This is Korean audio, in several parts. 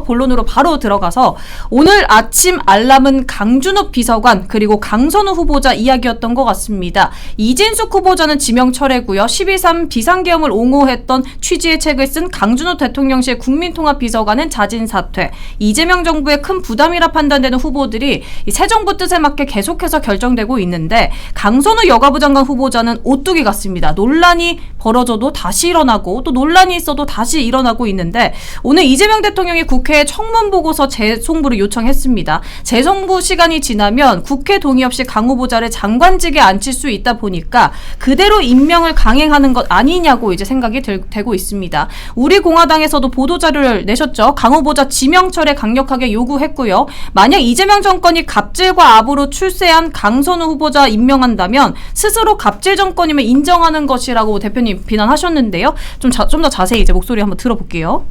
본론으로 바로 들어가서 오늘 아침 알람은 강준호 비서관 그리고 강선우 후보자 이야기였던 것 같습니다. 이진숙 후보자는 지명 철회고요. 12.3 비상계엄을 옹호했던 취지의 책을 쓴 강준호 대통령실 국민통합비서관은 자진 사퇴. 이재명 정부의 큰 부담이라 판단되는 후보들이 새 정부 뜻에 맞게 계속해서 결정되고 있는데 강선우 여가부 장관 후보자는 오뚜기 같습니다. 논란이 벌어져도 다시 일어나고 또 논란이 있어도 다시 일어나고 있는데 오늘 이재명 대통령이 국회에 청문보고서 재송부를 요청했습니다. 재송부 시간이 지나면 국회 동의 없이 강 후보자를 장관직에 앉힐 수 있다 보니까 그대로 임명을 강행하는 것 아니냐고 이제 생각이 되고 있습니다. 우리 공화당에서도 보도자료를 내셨죠. 강 후보자 지명 철회 강력하게 요구했고요. 만약 이재명 정권이 갑질과 압으로 출세한 강선우 후보자 임명한다면 스스로 갑질 정권임을 인정하는 것이라고 대표님 비난하셨는데요. 좀 더 자세히 이제 목소리 한번 들어볼게요.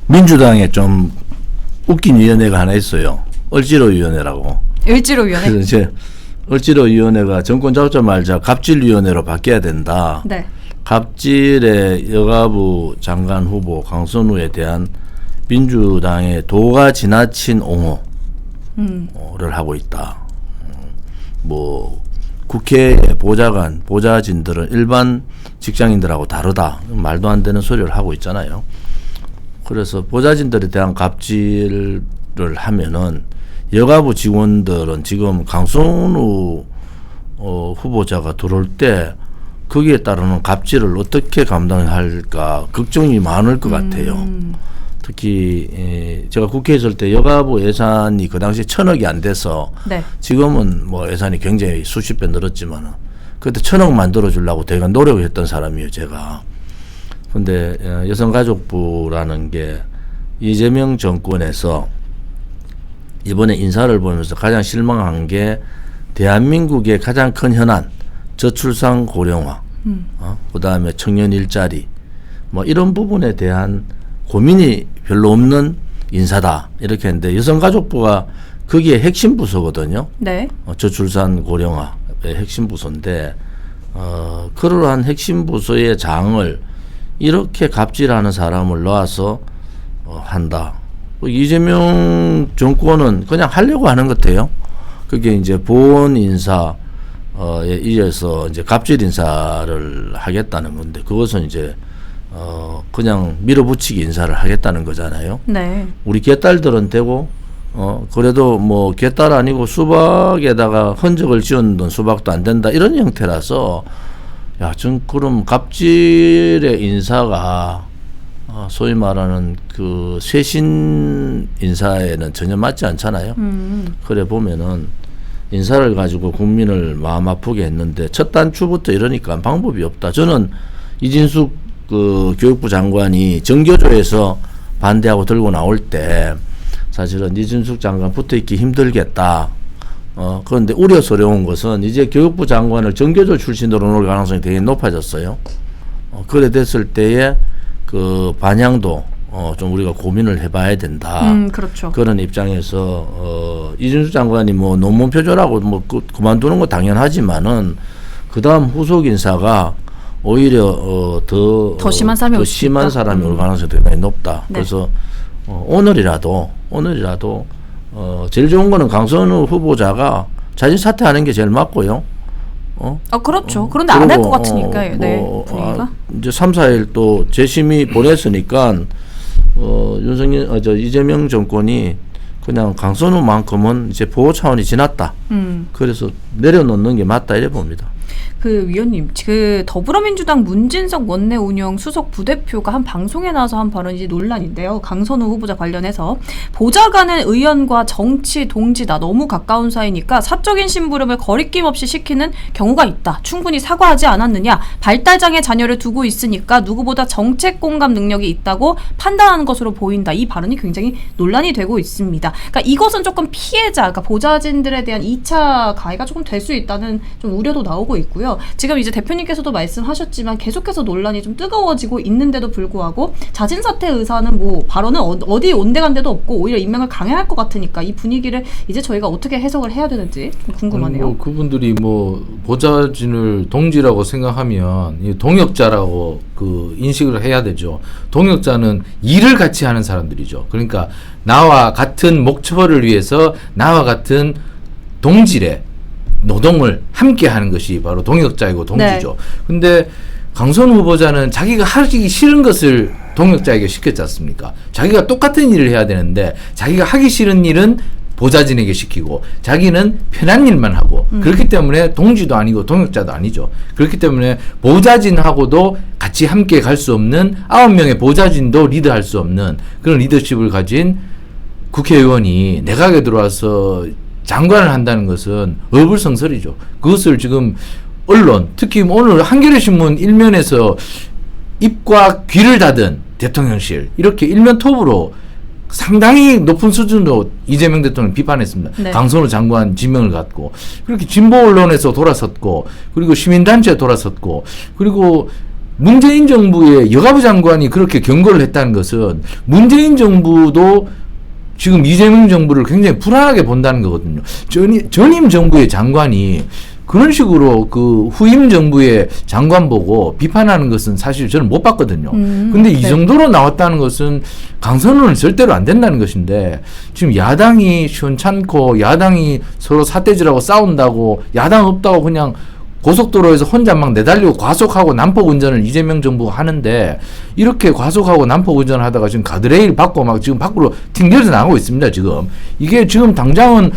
민주당에 좀 웃긴 위원회가 하나 있어요. 을지로위원회라고. 을지로위원회. 그래서 이제 을지로위원회가 정권 잡자마자 갑질위원회로 바뀌어야 된다. 네. 갑질의 여가부 장관 후보 강선우에 대한 민주당의 도가 지나친 옹호를 하고 있다. 뭐 국회 보좌관, 보좌진들은 일반 직장인들하고 다르다. 말도 안 되는 소리를 하고 있잖아요. 그래서 보좌진들에 대한 갑질을 하면은 여가부 직원들은 지금 강선우 후보자가 들어올 때 거기에 따르는 갑질을 어떻게 감당할까 걱정이 많을 것 같아요. 특히 제가 국회에 있을 때 여가부 예산이 그 당시에 1,000억이 안 돼서 네. 지금은 뭐 예산이 굉장히 수십 배 늘었지만 그때 1,000억 만들어 주려고 되게 노력을 했던 사람이에요, 제가. 근데 여성가족부라는 게 이재명 정권에서 이번에 인사를 보면서 가장 실망한 게 대한민국의 가장 큰 현안 저출산 고령화, 그다음에 청년 일자리 뭐 이런 부분에 대한 고민이 별로 없는 인사다 이렇게 했는데 여성가족부가 거기에 핵심 부서거든요. 네. 저출산 고령화의 핵심 부서인데 그러한 핵심 부서의 장을 이렇게 갑질하는 사람을 넣어서 한다. 이재명 정권은 그냥 하려고 하는 것 같아요. 그게 이제 보원 인사에 이어서 이제 갑질 인사를 하겠다는 건데 그것은 이제 그냥 밀어붙이기 인사를 하겠다는 거잖아요. 네. 우리 개딸들은 되고 그래도 뭐 개딸 아니고 수박에다가 흔적을 지었던 수박도 안 된다 이런 형태라서 야, 전 그럼 갑질의 인사가 소위 말하는 그 쇄신 인사에는 전혀 맞지 않잖아요. 그래 보면은 인사를 가지고 국민을 마음 아프게 했는데 첫 단추부터 이러니까 방법이 없다. 저는 이진숙 그 교육부 장관이 정교조에서 반대하고 들고 나올 때 사실은 이진숙 장관 붙어있기 힘들겠다. 그런데 우려스러운 것은 이제 교육부 장관을 정교조 출신으로 놓을 가능성이 되게 높아졌어요. 그래 됐을 때에 그 반향도 좀 우리가 고민을 해봐야 된다. 그렇죠. 그런 입장에서 이준수 장관이 뭐 논문 표절하고 뭐 그만두는 거 당연하지만은 그 다음 후속 인사가 오히려 더 심한 사람이 올 가능성이 대단히 높다. 네. 그래서 오늘이라도 제일 좋은 거는 강선우 후보자가 자진 사퇴하는 게 제일 맞고요. 그렇죠. 그런데 안 할 것 같으니까요. 네, 분위기가. 이제 3, 4일 또 재심이 보냈으니까 이재명 정권이 그냥 강선우만큼은 이제 보호 차원이 지났다. 그래서 내려놓는 게 맞다 이래 봅니다. 그 위원님, 그 더불어민주당 문진석 원내 운영 수석 부대표가 한 방송에 나와서 한 발언이 논란인데요. 강선우 후보자 관련해서 보좌관은 의원과 정치 동지다. 너무 가까운 사이니까 사적인 심부름을 거리낌 없이 시키는 경우가 있다. 충분히 사과하지 않았느냐. 발달장애 자녀를 두고 있으니까 누구보다 정책 공감 능력이 있다고 판단하는 것으로 보인다. 이 발언이 굉장히 논란이 되고 있습니다. 그러니까 이것은 조금 피해자, 그러니까 보좌진들에 대한 2차 가해가 조금 될 수 있다는 좀 우려도 나오고 있고요. 같고요. 지금 이제 대표님께서도 말씀하셨지만 계속해서 논란이 좀 뜨거워지고 있는데도 불구하고 자진 사퇴 의사는 뭐 발언은 어디 온데간데도 없고 오히려 임명을 강행할 것 같으니까 이 분위기를 이제 저희가 어떻게 해석을 해야 되는지 좀 궁금하네요. 뭐 그분들이 뭐 보좌진을 동지라고 생각하면 이 동역자라고 그 인식을 해야 되죠. 동역자는 일을 같이 하는 사람들이죠. 그러니까 나와 같은 목표를 위해서 나와 같은 동질의 노동을 함께 하는 것이 바로 동역자이고 동지죠. 네. 근데 강선우 후보자는 자기가 하기 싫은 것을 동역자에게 시켰지 않습니까? 자기가 똑같은 일을 해야 되는데 자기가 하기 싫은 일은 보좌진에게 시키고 자기는 편한 일만 하고 그렇기 때문에 동지도 아니고 동역자도 아니죠. 그렇기 때문에 보좌진하고도 같이 함께 갈 수 없는 9명의 보좌진도 리드할 수 없는 그런 리더십을 가진 국회의원이 내각에 들어와서 장관을 한다는 것은 어불성설이죠. 그것을 지금 언론, 특히 오늘 한겨레신문 일면에서 입과 귀를 닫은 대통령실 이렇게 일면 톱으로 상당히 높은 수준으로 이재명 대통령을 비판했습니다. 네. 강선우 장관 지명을 갖고 그렇게 진보 언론에서 돌아섰고 그리고 시민단체에 돌아섰고 그리고 문재인 정부의 여가부 장관이 그렇게 경고를 했다는 것은 문재인 정부도 지금 이재명 정부를 굉장히 불안하게 본다는 거거든요. 전임 정부의 장관이 그런 식으로 그 후임 정부의 장관 보고 비판하는 것은 사실 저는 못 봤거든요. 근데 이 정도로 나왔다는 것은 강선우는 절대로 안 된다는 것인데 지금 야당이 시원찮고 야당이 서로 사태질하고 싸운다고 야당 없다고 그냥 고속도로에서 혼자 막 내달리고 과속하고 난폭 운전을 이재명 정부가 하는데 이렇게 과속하고 난폭 운전을 하다가 지금 가드레일 받고 막 지금 밖으로 튕겨서 나가고 있습니다. 지금 이게 지금 당장은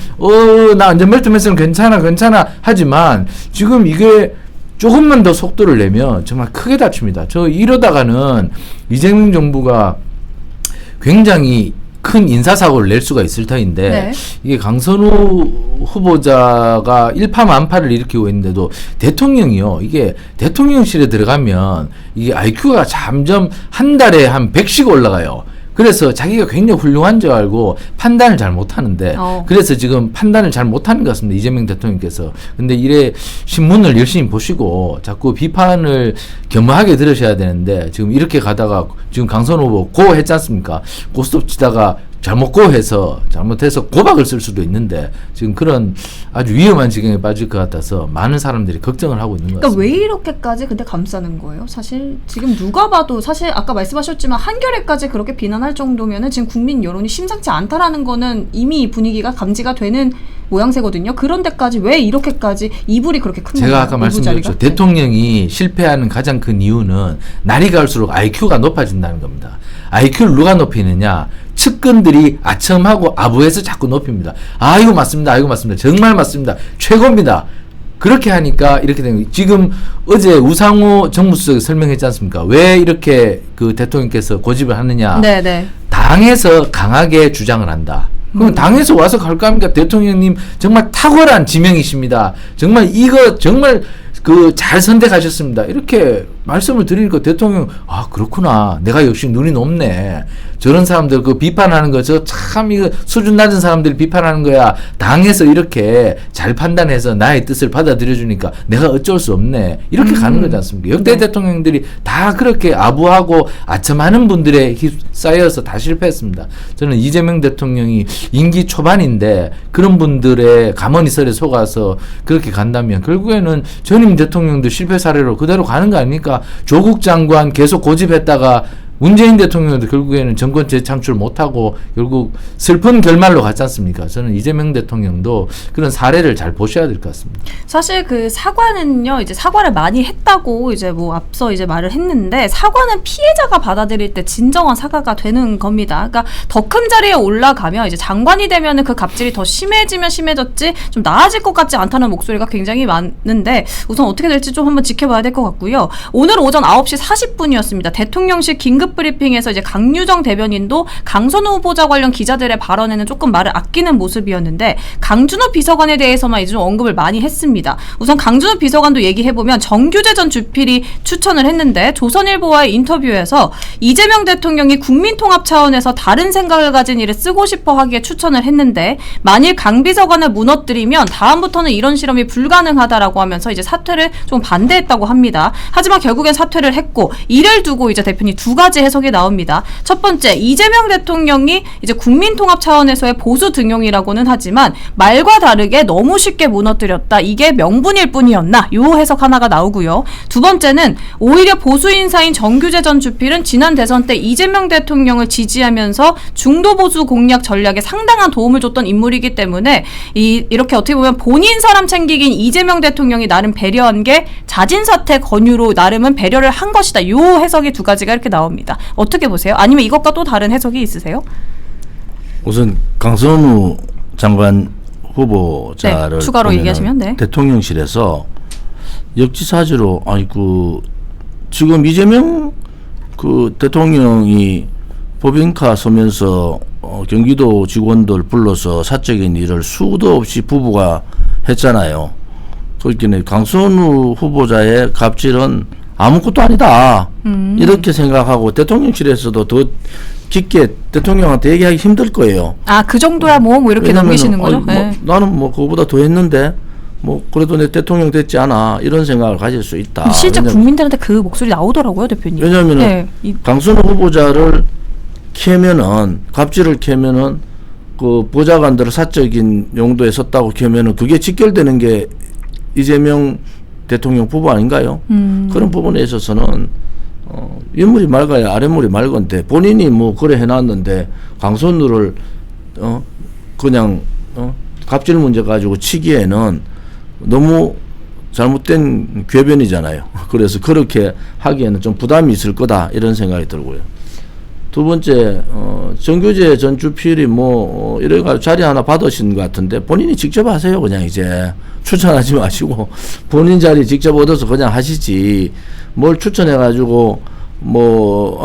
나 안전벨트 맸으면 괜찮아 하지만 지금 이게 조금만 더 속도를 내면 정말 크게 다칩니다. 저 이러다가는 이재명 정부가 굉장히 큰 인사사고를 낼 수가 있을 터인데 네. 이게 강선우 후보자가 일파만파를 일으키고 있는데도 대통령이요. 이게 대통령실에 들어가면 이게 IQ가 점점 한 달에 한 100씩 올라가요. 그래서 자기가 굉장히 훌륭한 줄 알고 판단을 잘 못하는데 그래서 지금 판단을 잘 못하는 것 같습니다. 이재명 대통령께서. 근데 이래 신문을 열심히 보시고 자꾸 비판을 겸허하게 들으셔야 되는데 지금 이렇게 가다가 지금 강선우 후보 고 했지 않습니까? 고스톱 치다가 잘못해서 고박을 쓸 수도 있는데 지금 그런 아주 위험한 지경에 빠질 것 같아서 많은 사람들이 걱정을 하고 있는 것 같습니다. 그러니까 왜 이렇게까지 근데 감싸는 거예요? 사실 지금 누가 봐도 사실 아까 말씀하셨지만 한겨레까지 그렇게 비난할 정도면은 지금 국민 여론이 심상치 않다라는 거는 이미 분위기가 감지가 되는 모양새거든요. 그런데까지 왜 이렇게까지 이불이 그렇게 큰 건가요? 제가 아까 말씀드렸죠. 대통령이 실패하는 가장 큰 이유는 날이 갈수록 IQ가 높아진다는 겁니다. IQ를 누가 높이느냐? 측근들이 아첨하고 아부해서 자꾸 높입니다. 이거 맞습니다. 이거 맞습니다. 정말 맞습니다. 최고입니다. 그렇게 하니까 이렇게 되는 거예요. 지금 어제 우상호 정무수석이 설명했지 않습니까? 왜 이렇게 그 대통령께서 고집을 하느냐? 네네. 당에서 강하게 주장을 한다. 그럼 당에서 와서 갈 거 합니까? 대통령님 정말 탁월한 지명이십니다. 정말 이거 정말 그 잘 선택하셨습니다. 이렇게 말씀을 드리니까 대통령 그렇구나. 내가 역시 눈이 높네. 저런 사람들 그 비판하는 거 저 참 이거 수준 낮은 사람들이 비판하는 거야. 당에서 이렇게 잘 판단해서 나의 뜻을 받아들여 주니까 내가 어쩔 수 없네. 이렇게 가는 거지 않습니까? 역대 대통령들이 다 그렇게 아부하고 아첨하는 분들에 휩싸여서 다 실패했습니다. 저는 이재명 대통령이 임기 초반인데 그런 분들의 가머니설에 속아서 그렇게 간다면 결국에는 전임 대통령도 실패 사례로 그대로 가는 거 아닙니까? 조국 장관 계속 고집했다가 문재인 대통령도 결국에는 정권 재창출 못하고 결국 슬픈 결말로 갔지 않습니까? 저는 이재명 대통령도 그런 사례를 잘 보셔야 될 것 같습니다. 사실 그 사과는요, 이제 사과를 많이 했다고 이제 뭐 앞서 이제 말을 했는데 사과는 피해자가 받아들일 때 진정한 사과가 되는 겁니다. 그러니까 더 큰 자리에 올라가면 이제 장관이 되면은 그 갑질이 더 심해지면 심해졌지 좀 나아질 것 같지 않다는 목소리가 굉장히 많은데 우선 어떻게 될지 좀 한번 지켜봐야 될 것 같고요. 오늘 오전 9시 40분이었습니다. 대통령실 긴급 긴급 브리핑에서 이제 강유정 대변인도 강선우 후보자 관련 기자들의 발언에는 조금 말을 아끼는 모습이었는데 강준호 비서관에 대해서만 이제 좀 언급을 많이 했습니다. 우선 강준호 비서관도 얘기해보면 정규재 전 주필이 추천을 했는데 조선일보와의 인터뷰에서 이재명 대통령이 국민통합 차원에서 다른 생각을 가진 일에 쓰고 싶어 하기에 추천을 했는데 만일 강 비서관을 무너뜨리면 다음부터는 이런 실험이 불가능하다라고 하면서 이제 사퇴를 좀 반대했다고 합니다. 하지만 결국엔 사퇴를 했고 이를 두고 이제 대표님 두 가지 해석이 나옵니다. 첫 번째, 이재명 대통령이 이제 국민통합 차원에서의 보수 등용이라고는 하지만 말과 다르게 너무 쉽게 무너뜨렸다. 이게 명분일 뿐이었나? 요 해석 하나가 나오고요. 두 번째는 오히려 보수 인사인 정규재 전 주필은 지난 대선 때 이재명 대통령을 지지하면서 중도 보수 공략 전략에 상당한 도움을 줬던 인물이기 때문에 이렇게 어떻게 보면 본인 사람 챙기긴 이재명 대통령이 나름 배려한 게 자진 사퇴 권유로 나름은 배려를 한 것이다. 요 해석이 두 가지가 이렇게 나옵니다. 어떻게 보세요? 아니면 이것과 또 다른 해석이 있으세요? 우선 강선우 장관 후보자를 추가로 얘기하시면 대통령실에서 역지사지로 지금 이재명 그 대통령이 법인카 서면서 경기도 직원들 불러서 사적인 일을 수도 없이 부부가 했잖아요. 그렇기는 강선우 후보자의 갑질은 아무것도 아니다. 이렇게 생각하고 대통령실에서도 더 깊게 대통령한테 얘기하기 힘들 거예요. 그 정도야 뭐 이렇게 넘기시는 거죠? 나는 그거보다 더 했는데 그래도 내 대통령 됐지 않아 이런 생각을 가질 수 있다. 실제 국민들한테 그 목소리 나오더라고요, 대표님. 왜냐하면 강선우 후보자를 캐면은 갑질을 캐면은 그 보좌관들을 사적인 용도에 썼다고 캐면은 그게 직결되는 게 이재명 대통령 부부 아닌가요? 그런 부분에 있어서는 윗물이 맑아야 아랫물이 맑은데 본인이 그래 해놨는데 강선우를 그냥 갑질 문제 가지고 치기에는 너무 잘못된 궤변이잖아요. 그래서 그렇게 하기에는 좀 부담이 있을 거다 이런 생각이 들고요. 두 번째, 정규재 전 주필이 이래가지고 자리 하나 받으신 것 같은데 본인이 직접 하세요. 그냥 이제 추천하지 마시고 본인 자리 직접 얻어서 그냥 하시지. 뭘 추천해가지고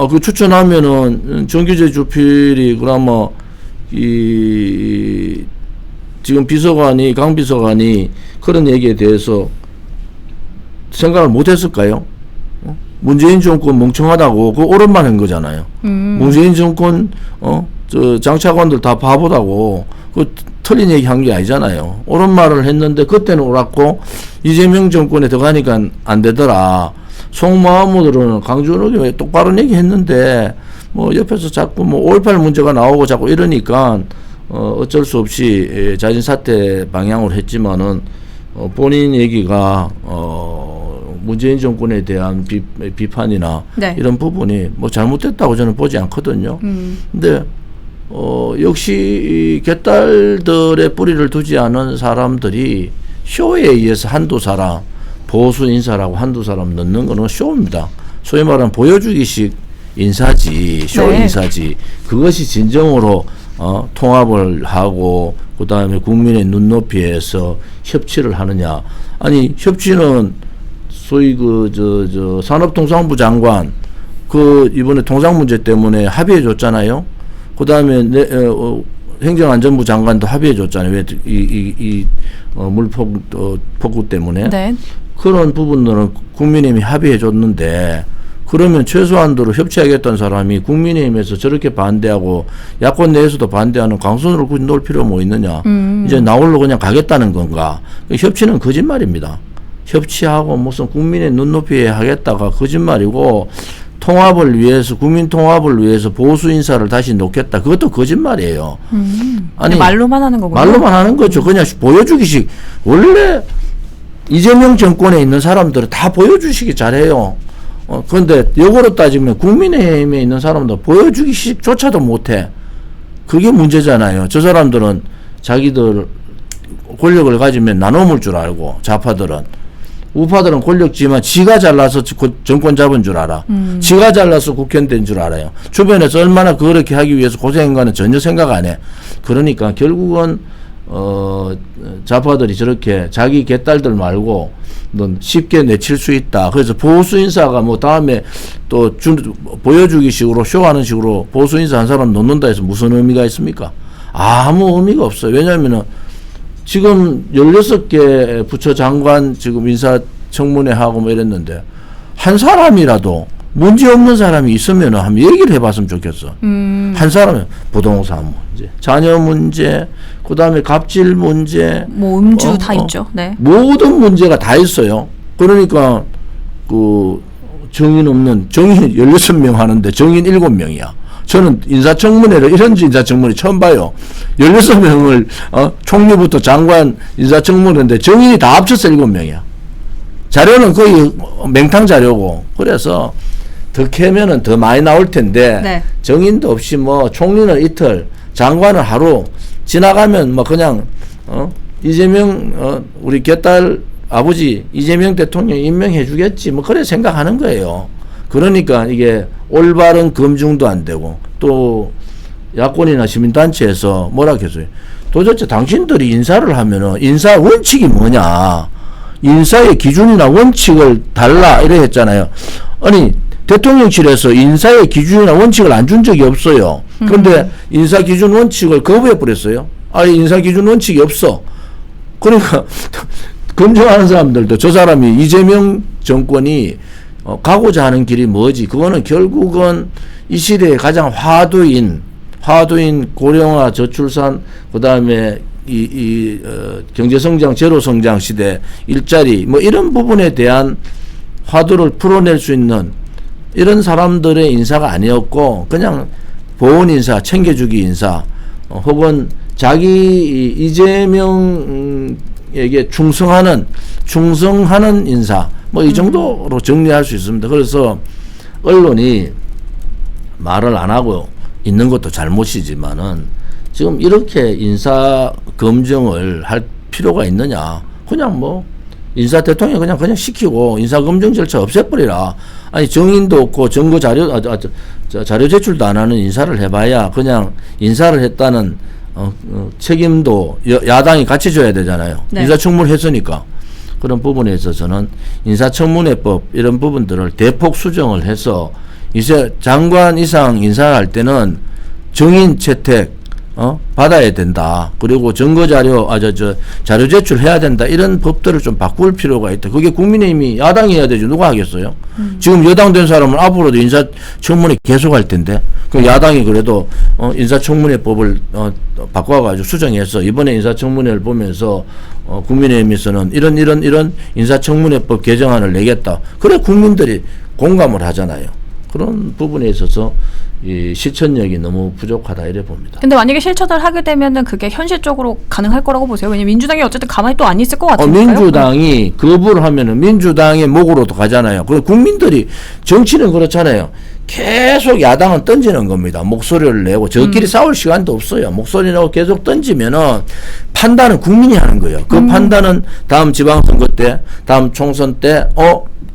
그 추천하면은 정규재 주필이 그러면 지금 강 비서관이 그런 얘기에 대해서 생각을 못 했을까요? 문재인 정권 멍청하다고 그 옳은 말 한 거잖아요. 문재인 정권 장차관들 다 바보다고 그 틀린 얘기 한 게 아니잖아요. 옳은 말을 했는데 그때는 옳았고 이재명 정권에 들어가니까 안 되더라. 속마음으로는 강준호가 똑바로 얘기했는데 옆에서 자꾸 5.18 문제가 나오고 자꾸 이러니까 어쩔 수 없이 자진 사퇴 방향으로 했지만은 본인 얘기가 문재인 정권에 대한 비판이나 이런 부분이 잘못됐다고 저는 보지 않거든요. 근데 역시 개딸들의 뿌리를 두지 않은 사람들이 쇼에 의해서 한두 사람 보수 인사라고 한두 사람 넣는 거는 쇼입니다. 소위 말하는 보여주기식 인사지, 쇼 인사지. 그것이 진정으로 통합을 하고 그 다음에 국민의 눈높이에서 협치를 하느냐. 아니 협치는 소위 산업통상부 장관 이번에 통상 문제 때문에 합의해 줬잖아요. 그 다음에 행정안전부 장관도 합의해 줬잖아요. 왜 물폭우 때문에. 그런 부분들은 국민의힘이 합의해 줬는데 그러면 최소한도로 협치하겠다는 사람이 국민의힘에서 저렇게 반대하고 야권 내에서도 반대하는 강선우를 굳이 놓을 필요가 뭐 있느냐. 이제 나홀로 그냥 가겠다는 건가. 협치는 거짓말입니다. 협치하고 무슨 국민의 눈높이에 하겠다가 거짓말이고 통합을 위해서 국민 통합을 위해서 보수 인사를 다시 놓겠다. 그것도 거짓말이에요. 아니 말로만 하는 거군요. 말로만 하는 거죠. 그냥 보여주기식. 원래 이재명 정권에 있는 사람들은 다 보여주시기 잘해요. 그런데 역으로 따지면 국민의힘에 있는 사람들 보여주기식조차도 못해. 그게 문제잖아요. 저 사람들은 자기들 권력을 가지면 나눠먹을 줄 알고 좌파들은. 우파들은 권력지만 지가 잘나서 정권 잡은 줄 알아. 지가 잘나서 국회의원 된 줄 알아요. 주변에서 얼마나 그렇게 하기 위해서 고생한가는 전혀 생각 안 해. 그러니까 결국은 좌파들이 저렇게 자기 개딸들 말고 넌 쉽게 내칠 수 있다. 그래서 보수 인사가 뭐 다음에 또 보여주기 식으로 쇼하는 식으로 보수 인사 한 사람 놓는다 해서 무슨 의미가 있습니까? 아무 의미가 없어요. 왜냐하면은 지금 16개 부처 장관 지금 인사청문회 하고 뭐 이랬는데 한 사람이라도 문제 없는 사람이 있으면 한번 얘기를 해봤으면 좋겠어. 한 사람은 부동산 문제, 자녀 문제, 그 다음에 갑질 문제, 뭐 음주 다 있죠. 네. 모든 문제가 다 있어요. 그러니까 그 정인 없는 정인 16명 하는데 정인 7명이야. 저는 인사청문회를 이런 인사청문회 처음 봐요. 16명을 총리부터 장관 인사청문회인데 정인이 다 합쳐서 7명이야. 자료는 거의 맹탕 자료고 그래서 더 캐면은 더 많이 나올 텐데 네. 정인도 없이 뭐 총리는 이틀, 장관은 하루 지나가면 뭐 그냥 이재명 우리 개딸 아버지 이재명 대통령 임명해 주겠지 뭐 그래 생각하는 거예요. 그러니까 이게 올바른 검증도 안 되고 또 야권이나 시민단체에서 뭐라 했어요. 도대체 당신들이 인사를 하면은 인사 원칙이 뭐냐. 인사의 기준이나 원칙을 달라 이래 했잖아요. 아니 대통령실에서 인사의 기준이나 원칙을 안 준 적이 없어요. 그런데 인사 기준 원칙을 거부해 버렸어요. 아니 인사 기준 원칙이 없어. 그러니까 검증하는 사람들도 저 사람이 이재명 정권이 가고자 하는 길이 뭐지? 그거는 결국은 이 시대의 가장 화두인 고령화 저출산 그다음에 경제성장 제로성장 시대 일자리 뭐 이런 부분에 대한 화두를 풀어낼 수 있는 이런 사람들의 인사가 아니었고 그냥 보온 인사, 챙겨주기 인사 혹은 자기 이재명에게 충성하는 인사 뭐 이 정도로 정리할 수 있습니다. 그래서 언론이 말을 안 하고 있는 것도 잘못이지만은 지금 이렇게 인사 검증을 할 필요가 있느냐? 그냥 뭐 인사 대통령 그냥 시키고 인사 검증 절차 없애버리라. 아니 정인도 없고 증거 자료 자료 제출도 안 하는 인사를 해봐야 그냥 인사를 했다는 책임도 야당이 같이 져야 되잖아요. 네. 인사청문회 했으니까. 그런 부분에 있어서는 인사청문회법 이런 부분들을 대폭 수정을 해서 이제 장관 이상 인사할 때는 정인 채택 받아야 된다. 그리고 증거 자료 자료 제출해야 된다. 이런 법들을 좀 바꿀 필요가 있다. 그게 국민의힘이 야당이 해야 되죠. 누가 하겠어요? 지금 여당 된 사람은 앞으로도 인사청문회 계속 할 텐데 그 야당이 그래도 인사청문회법을 바꿔가지고 수정해서 이번에 인사청문회를 보면서 국민의힘에서는 이런 인사청문회법 개정안을 내겠다. 그래 국민들이 공감을 하잖아요. 그런 부분에 있어서 이 실천력이 너무 부족하다 이래 봅니다. 근데 만약에 실천을 하게 되면은 그게 현실적으로 가능할 거라고 보세요? 왜냐면 민주당이 어쨌든 가만히 또 안 있을 것 같으니까요. 민주당이 거부를 하면은 민주당의 목으로도 가잖아요. 그리고 국민들이 정치는 그렇잖아요. 계속 야당은 던지는 겁니다. 목소리를 내고 저끼리 싸울 시간도 없어요. 목소리 내고 계속 던지면은 판단은 국민이 하는 거예요. 그 판단은 다음 지방선거 때, 다음 총선 때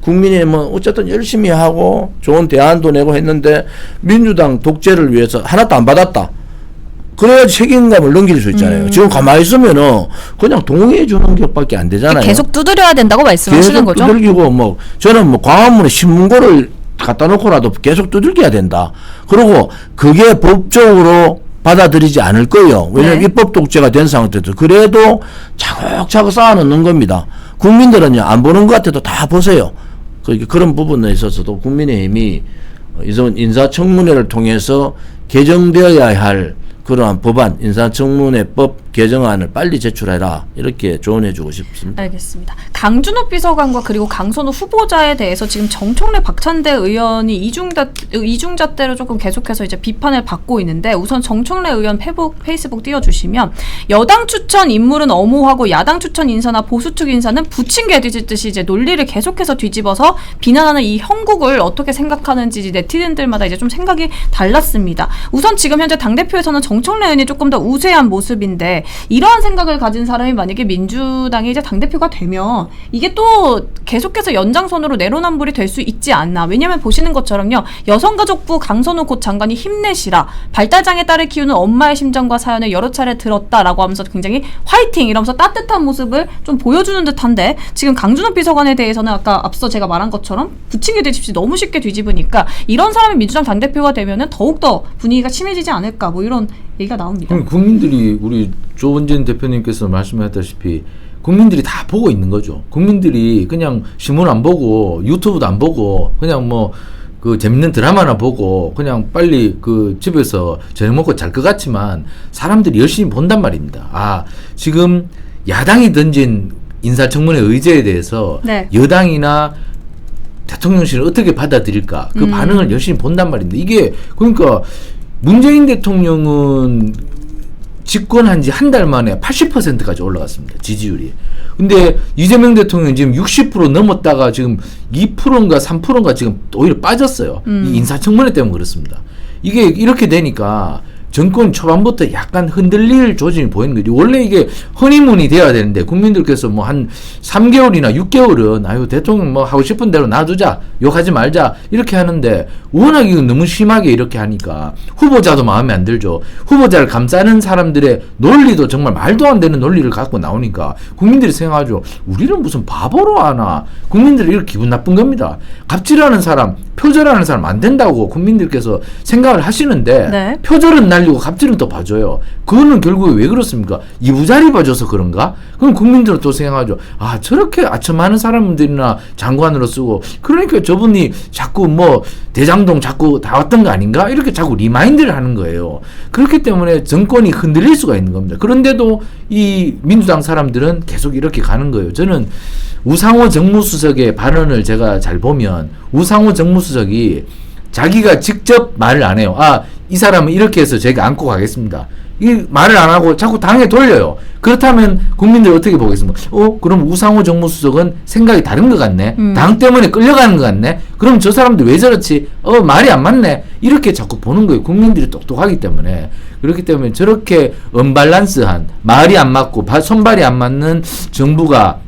국민의힘은 어쨌든 열심히 하고 좋은 대안도 내고 했는데 민주당 독재를 위해서 하나도 안 받았다. 그래야 책임감을 넘길 수 있잖아요. 지금 가만히 있으면은 그냥 동의해 주는 것밖에 안 되잖아요. 계속 두드려야 된다고 말씀하시는 거죠? 계속 두들기고 저는 광화문에 신문고를 갖다 놓고라도 계속 두들겨야 된다. 그리고 그게 법적으로 받아들이지 않을 거예요. 왜냐하면 입법 독재가 된 상태에서 그래도 차곡차곡 쌓아놓는 겁니다. 국민들은요 안 보는 것 같아도 다 보세요. 그런 부분에 있어서도 국민의힘이 인사청문회를 통해서 개정되어야 할 그러한 법안, 인사청문회법 개정안을 빨리 제출해라. 이렇게 조언해주고 싶습니다. 알겠습니다. 강준호 비서관과 그리고 강선우 후보자에 대해서 지금 정청래 박찬대 의원이 이중잣대로 조금 계속해서 이제 비판을 받고 있는데 우선 정청래 의원 페이스북 띄워주시면 여당 추천 인물은 엄호하고 야당 추천 인사나 보수 측 인사는 부침개 뒤집듯이 이제 논리를 계속해서 뒤집어서 비난하는 이 형국을 어떻게 생각하는지 네티즌들마다 이제 좀 생각이 달랐습니다. 우선 지금 현재 당대표에서는 정청래 의원이 조금 더 우세한 모습인데 이러한 생각을 가진 사람이 만약에 민주당의 이제 당대표가 되면 이게 또 계속해서 연장선으로 내로남불이 될 수 있지 않나. 왜냐하면 보시는 것처럼요. 여성가족부 강선우 곧 장관이 힘내시라. 발달장애 딸을 키우는 엄마의 심정과 사연을 여러 차례 들었다라고 하면서 굉장히 화이팅 이러면서 따뜻한 모습을 좀 보여주는 듯한데 지금 강준호 비서관에 대해서는 아까 앞서 제가 말한 것처럼 부침개 뒤집지 너무 쉽게 뒤집으니까 이런 사람이 민주당 당대표가 되면은 더욱더 분위기가 심해지지 않을까 뭐 이런 얘기가 나옵니다. 그럼 국민들이 우리 조원진 대표님께서 말씀하셨다시피 국민들이 다 보고 있는 거죠. 국민들이 그냥 신문 안 보고 유튜브도 안 보고 그냥 뭐 그 재밌는 드라마나 보고 그냥 빨리 그 집에서 저녁 먹고 잘 것 같지만 사람들이 열심히 본단 말입니다. 아, 지금 야당이 던진 인사청문회 의제에 대해서 네. 여당이나 대통령실을 어떻게 받아들일까 그 반응을 열심히 본단 말입니다. 이게 그러니까 문재인 대통령은 집권한 지 한 달 만에 80%까지 올라갔습니다. 지지율이. 근데 이재명 대통령이 지금 60% 넘었다가 지금 2%인가 3%인가 지금 오히려 빠졌어요. 이 인사청문회 때문에 그렇습니다. 이게 이렇게 되니까 정권 초반부터 약간 흔들릴 조짐이 보이는 거죠. 원래 이게 허니문이 돼야 되는데 국민들께서 뭐 한 3개월이나 6개월은 아유 대통령 뭐 하고 싶은 대로 놔두자 욕하지 말자 이렇게 하는데 워낙 이거 너무 심하게 이렇게 하니까 후보자도 마음에 안 들죠. 후보자를 감싸는 사람들의 논리도 정말 말도 안 되는 논리를 갖고 나오니까 국민들이 생각하죠. 우리는 무슨 바보로 하나. 국민들이 이렇게 기분 나쁜 겁니다. 갑질하는 사람 표절하는 사람 안 된다고 국민들께서 생각을 하시는데 네. 표절은 날리고 갑질은 또 봐줘요. 그거는 결국에 왜 그렇습니까? 이부자리 봐줘서 그런가? 그럼 국민들은 또 생각하죠. 아 저렇게 아첨하는 사람들이나 장관으로 쓰고 그러니까 저분이 자꾸 뭐 대장동 자꾸 다 왔던 거 아닌가? 이렇게 자꾸 리마인드를 하는 거예요. 그렇기 때문에 정권이 흔들릴 수가 있는 겁니다. 그런데도 이 민주당 사람들은 계속 이렇게 가는 거예요. 저는 우상호 정무수석의 발언을 제가 잘 보면 우상호 정무수석이 자기가 직접 말을 안 해요. 아, 이 사람은 이렇게 해서 제가 안고 가겠습니다. 이 말을 안 하고 자꾸 당에 돌려요. 그렇다면 국민들 어떻게 보겠습니까? 그럼 우상호 정무수석은 생각이 다른 것 같네. 당 때문에 끌려가는 것 같네. 그럼 저 사람들 왜 저렇지? 말이 안 맞네. 이렇게 자꾸 보는 거예요. 국민들이 똑똑하기 때문에. 그렇기 때문에 저렇게 언밸런스한 말이 안 맞고 손발이 안 맞는 정부가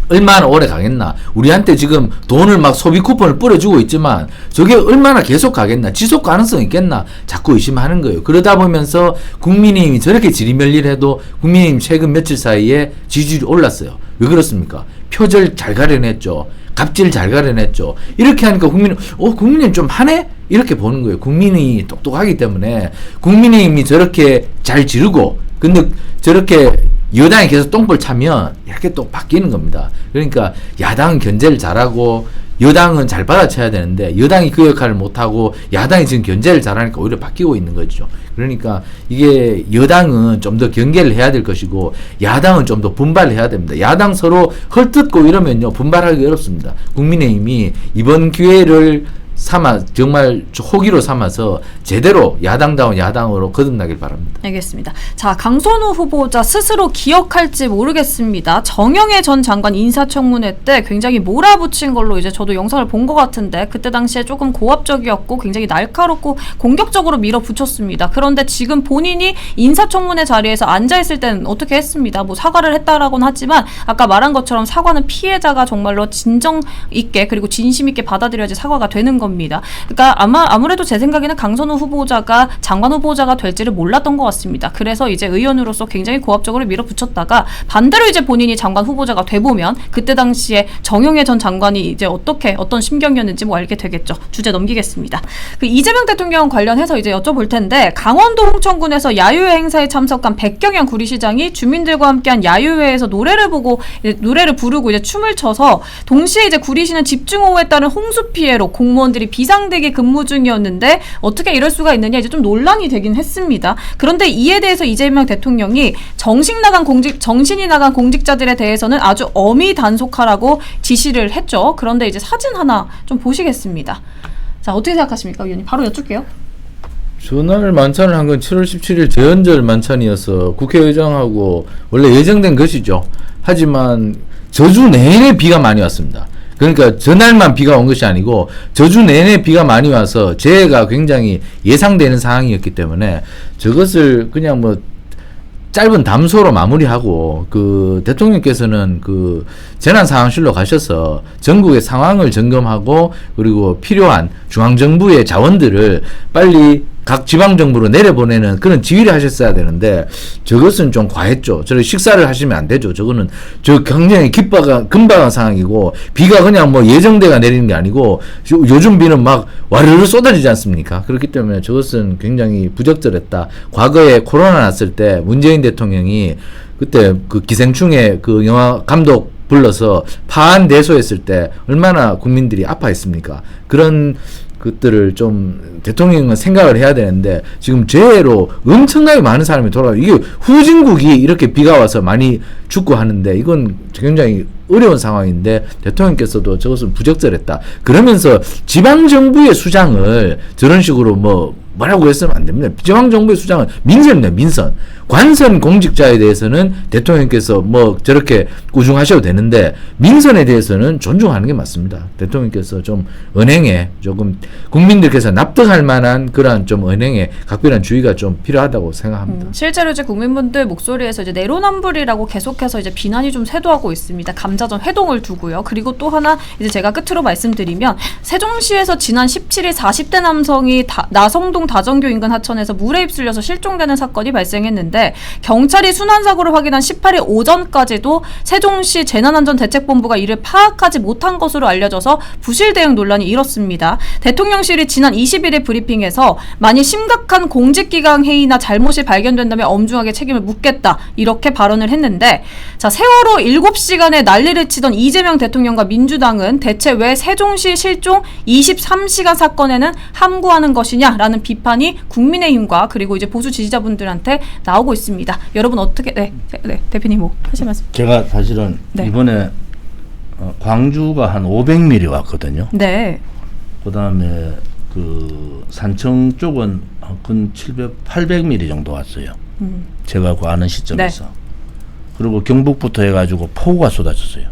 얼마나 오래 가겠나. 우리한테 지금 돈을 막 소비 쿠폰을 뿌려주고 있지만 저게 얼마나 계속 가겠나. 지속 가능성 있겠나. 자꾸 의심하는 거예요. 그러다 보면서 국민의힘이 저렇게 지리멸리를 해도 국민의힘 최근 며칠 사이에 지지율이 올랐어요. 왜 그렇습니까? 표절 잘 가려냈죠. 갑질 잘 가려냈죠. 이렇게 하니까 국민의힘 좀 하네? 이렇게 보는 거예요. 국민이 똑똑하기 때문에 국민의힘이 저렇게 잘 지르고 근데 저렇게 여당이 계속 똥볼 차면 이렇게 또 바뀌는 겁니다. 그러니까 야당은 견제를 잘하고 여당은 잘 받아쳐야 되는데 여당이 그 역할을 못하고 야당이 지금 견제를 잘하니까 오히려 바뀌고 있는 거죠. 그러니까 이게 여당은 좀 더 경계를 해야 될 것이고 야당은 좀 더 분발을 해야 됩니다. 야당 서로 헐뜯고 이러면요 분발하기 어렵습니다. 국민의힘이 이번 기회를 정말 호기로 삼아서 제대로 야당다운 야당으로 거듭나길 바랍니다. 알겠습니다. 자, 강선우 후보자 스스로 기억할지 모르겠습니다. 정영애 전 장관 인사청문회 때 굉장히 몰아붙인 걸로 이제 저도 영상을 본 것 같은데 그때 당시에 조금 고압적이었고 굉장히 날카롭고 공격적으로 밀어붙였습니다. 그런데 지금 본인이 인사청문회 자리에서 앉아있을 때는 어떻게 했습니다. 뭐 사과를 했다라고는 하지만 아까 말한 것처럼 사과는 피해자가 정말로 진정 있게 그리고 진심 있게 받아들여야지 사과가 되는 겁니다. 그러니까 아무래도 제 생각에는 강선우 후보자가 장관 후보자가 될지를 몰랐던 것 같습니다. 그래서 이제 의원으로서 굉장히 고압적으로 밀어붙였다가 반대로 이제 본인이 장관 후보자가 돼보면 그때 당시에 정영애 전 장관이 이제 어떤 심경이었는지 뭐 알게 되겠죠. 주제 넘기겠습니다. 그 이재명 대통령 관련해서 이제 여쭤볼 텐데 강원도 홍천군에서 야유회 행사에 참석한 백경현 구리시장이 주민들과 함께한 야유회에서 노래를 부르고 이제 춤을 춰서 동시에 이제 구리시는 집중호우에 따른 홍수 피해로 공무원들이 비상대기 근무 중이었는데 어떻게 이럴 수가 있느냐 이제 좀 논란이 되긴 했습니다. 그런데 이에 대해서 이재명 대통령이 정신이 나간 공직자들에 대해서는 아주 엄히 단속하라고 지시를 했죠. 그런데 이제 사진 하나 좀 보시겠습니다. 자, 어떻게 생각하십니까, 의원님? 바로 여쭐게요. 전날 만찬을 한 건 7월 17일 제헌절 만찬이어서 국회의장하고 원래 예정된 것이죠. 하지만 저주 내내 비가 많이 왔습니다. 그러니까 전날만 비가 온 것이 아니고 저주 내내 비가 많이 와서 재해가 굉장히 예상되는 상황이었기 때문에 저것을 그냥 뭐 짧은 담소로 마무리하고 그 대통령께서는 그 재난상황실로 가셔서 전국의 상황을 점검하고 그리고 필요한 중앙정부의 자원들을 빨리 각 지방정부로 내려보내는 그런 지휘를 하셨어야 되는데 저것은 좀 과했죠. 저렇게 식사를 하시면 안 되죠. 저거는 저 굉장히 급박한 상황이고 비가 그냥 뭐 예정대가 내리는 게 아니고 요즘 비는 막 와르르 쏟아지지 않습니까? 그렇기 때문에 저것은 굉장히 부적절했다. 과거에 코로나 났을 때 문재인 대통령이 그때 그 기생충의 그 영화 감독 불러서 파안대소했을 때 얼마나 국민들이 아파했습니까? 그런 것들을 좀 대통령은 생각을 해야 되는데 지금 재해로 엄청나게 많은 사람이 돌아가요. 이게 후진국이 이렇게 비가 와서 많이 죽고 하는데 이건 굉장히 어려운 상황인데 대통령께서도 저것은 부적절했다. 그러면서 지방정부의 수장을 저런 식으로 뭐라고 했으면 안 됩니다. 지방정부의 수장은 민선입니다. 민선. 관선 공직자에 대해서는 대통령께서 뭐 저렇게 꾸중하셔도 되는데 민선에 대해서는 존중하는 게 맞습니다. 대통령께서 좀 언행에 조금 국민들께서 납득할 만한 그러한 좀 언행에 각별한 주의가 좀 필요하다고 생각합니다. 실제로 이제 국민분들 목소리에서 이제 내로남불이라고 계속해서 이제 비난이 좀 쇄도하고 있습니다. 감자전 회동을 두고요. 그리고 또 하나 이제 제가 끝으로 말씀드리면 세종시에서 지난 17일 40대 남성이 나성동 다정교 인근 하천에서 물에 휩쓸려서 실종되는 사건이 발생했는데 경찰이 순환사고를 확인한 18일 오전까지도 세종시 재난안전대책본부가 이를 파악하지 못한 것으로 알려져서 부실 대응 논란이 일었습니다. 대통령실이 지난 20일의 브리핑에서 만일 심각한 공직기강 해이나 잘못이 발견된다면 엄중하게 책임을 묻겠다 이렇게 발언을 했는데 자 세월호 7시간에 난리를 치던 이재명 대통령과 민주당은 대체 왜 세종시 실종 23시간 사건에는 함구하는 것이냐라는 비판이 국민의힘과 그리고 이제 보수 지지자분들한테 나오고 있습니다. 여러분 어떻게 네 대표님 뭐 하실 말씀? 제가 사실은 이번에 광주가 한 500mm 왔거든요. 네. 그다음에 그 산청 쪽은 근 800mm 정도 왔어요. 제가 그 아는 시점에서. 그리고 경북부터 해가지고 폭우가 쏟아졌어요.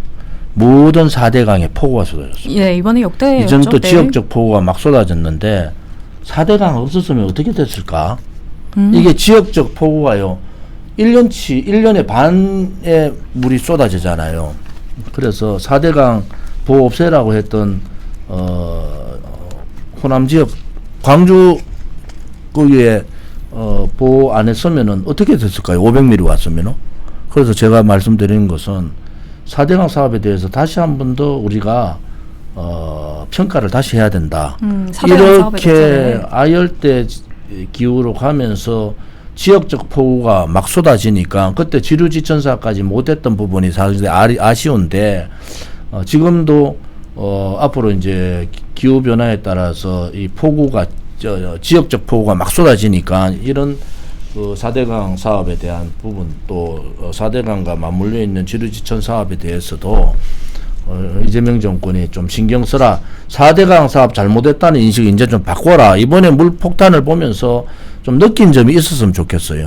모든 4대강에 폭우가 쏟아졌어요. 네, 이번에 역대였죠. 이전 또 지역적 폭우가 막 쏟아졌는데 4대강 없었으면 어떻게 됐을까? 이게 지역적 폭우가요. 1년에 반의 물이 쏟아지잖아요. 그래서 4대강 보호 없애라고 했던 호남 지역 광주 거기에 보호 안 했으면은 어떻게 됐을까요? 500mm 왔으면은. 그래서 제가 말씀드리는 것은 4대강 사업에 대해서 다시 한 번 더 우리가 평가를 다시 해야 된다. 이렇게 아열대 기후로 가면서 지역적 폭우가 막 쏟아지니까 그때 지루지천사까지 못했던 부분이 사실 아쉬운데 지금도 앞으로 이제 기후 변화에 따라서 이 폭우가 지역적 폭우가 막 쏟아지니까 이런 그 4대강 사업에 대한 부분 또 4대강과 맞물려 있는 지루지천 사업에 대해서도 이재명 정권이 좀 신경 써라. 4대강 사업 잘못했다는 인식 이제 좀 바꿔라. 이번에 물 폭탄을 보면서 좀 느낀 점이 있었으면 좋겠어요.